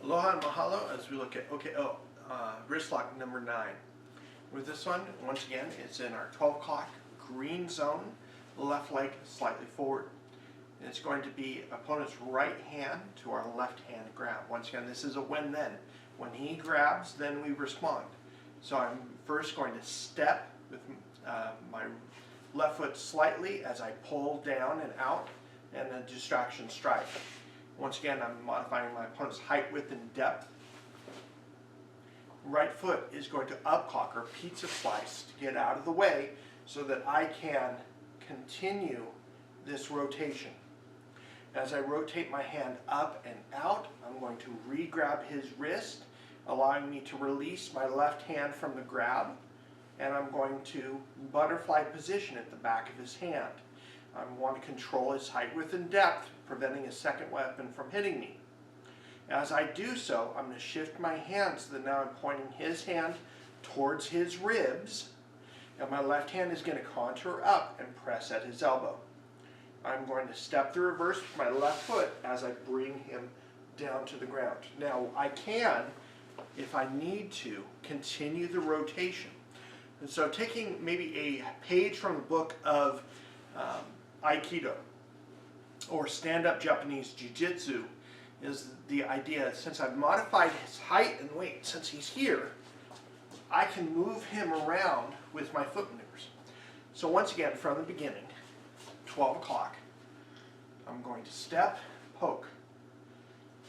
Aloha and mahalo as we look at OKO Wrist Lock number 9. With this one, once again, it's in our 12 o'clock green zone, left leg slightly forward. And it's going to be opponent's right hand to our left hand grab. Once again, this is a when-then. When he grabs, then we respond. So I'm first going to step with my left foot slightly as I pull down and out, and a distraction strike. Once again, I'm modifying my opponent's height, width, and depth. Right foot is going to upcock or pizza slice to get out of the way so that I can continue this rotation. As I rotate my hand up and out, I'm going to re-grab his wrist, allowing me to release my left hand from the grab, and I'm going to butterfly position at the back of his hand. I want to control his height, width, and depth, preventing a second weapon from hitting me. As I do so, I'm going to shift my hand so that now I'm pointing his hand towards his ribs, and my left hand is going to contour up and press at his elbow. I'm going to step the reverse with my left foot as I bring him down to the ground. Now, I can, if I need to, continue the rotation. And so taking maybe a page from the book of Aikido or stand-up Japanese Jiu-Jitsu is the idea, since I've modified his height and weight, since he's here, I can move him around with my foot maneuvers. So once again, from the beginning, 12 o'clock, I'm going to step, poke,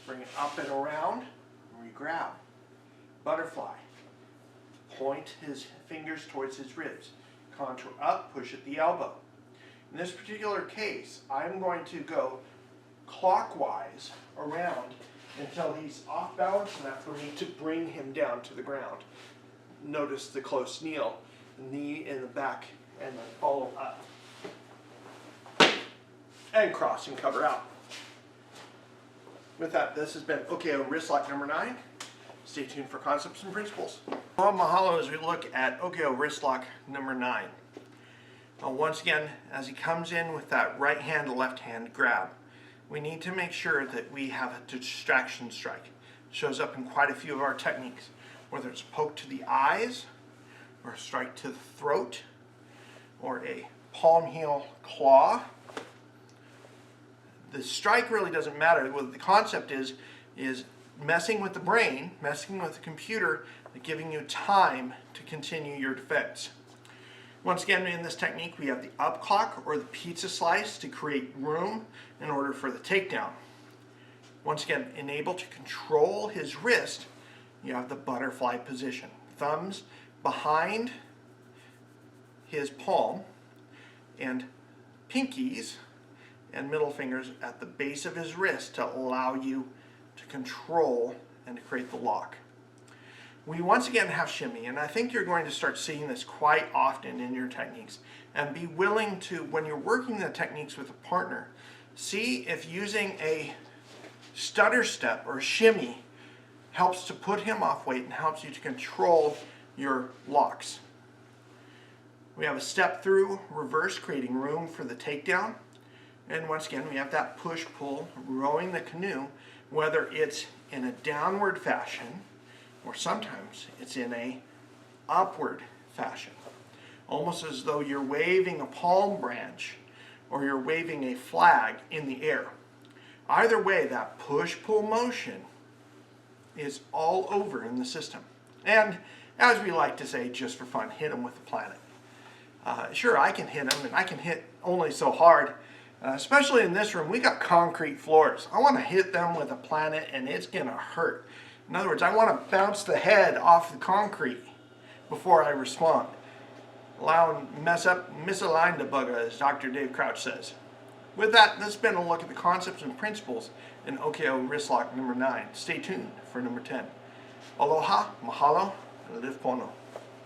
bring it up and around, re-grab, butterfly, point his fingers towards his ribs, contour up, push at the elbow. In this particular case, I'm going to go clockwise around until he's off balance enough for me to bring him down to the ground. Notice the close kneel, knee in the back, and then follow up. And cross and cover out. With that, this has been OKO Wrist Lock number 9. Stay tuned for concepts and principles. Well, mahalo as we look at OKO Wrist Lock number 9. Once again, as he comes in with that right hand to left hand grab, we need to make sure that we have a distraction strike. It shows up in quite a few of our techniques, whether it's a poke to the eyes, or a strike to the throat, or a palm heel claw. The strike really doesn't matter. What the concept is messing with the brain, messing with the computer, giving you time to continue your defense. Once again, in this technique, we have the upcock or the pizza slice to create room in order for the takedown. Once again, enable to control his wrist, you have the butterfly position. Thumbs behind his palm and pinkies and middle fingers at the base of his wrist to allow you to control and to create the lock. We once again have shimmy, and I think you're going to start seeing this quite often in your techniques. And be willing to, when you're working the techniques with a partner, see if using a stutter step or shimmy helps to put him off weight and helps you to control your locks. We have a step through reverse, creating room for the takedown. And once again, we have that push-pull, rowing the canoe, whether it's in a downward fashion or sometimes it's in a upward fashion. Almost as though you're waving a palm branch or you're waving a flag in the air. Either way, that push-pull motion is all over in the system. And as we like to say, just for fun, hit them with the planet. Sure, I can hit them, and I can hit only so hard. Especially in this room, we got concrete floors. I want to hit them with a planet and it's going to hurt. In other words, I want to bounce the head off the concrete before I respond. Allow and misalign the bugger, as Dr. Dave Crouch says. With that, this has been a look at the concepts and principles in OKO Wrist Lock number 9. Stay tuned for number 10. Aloha, mahalo, and live pono.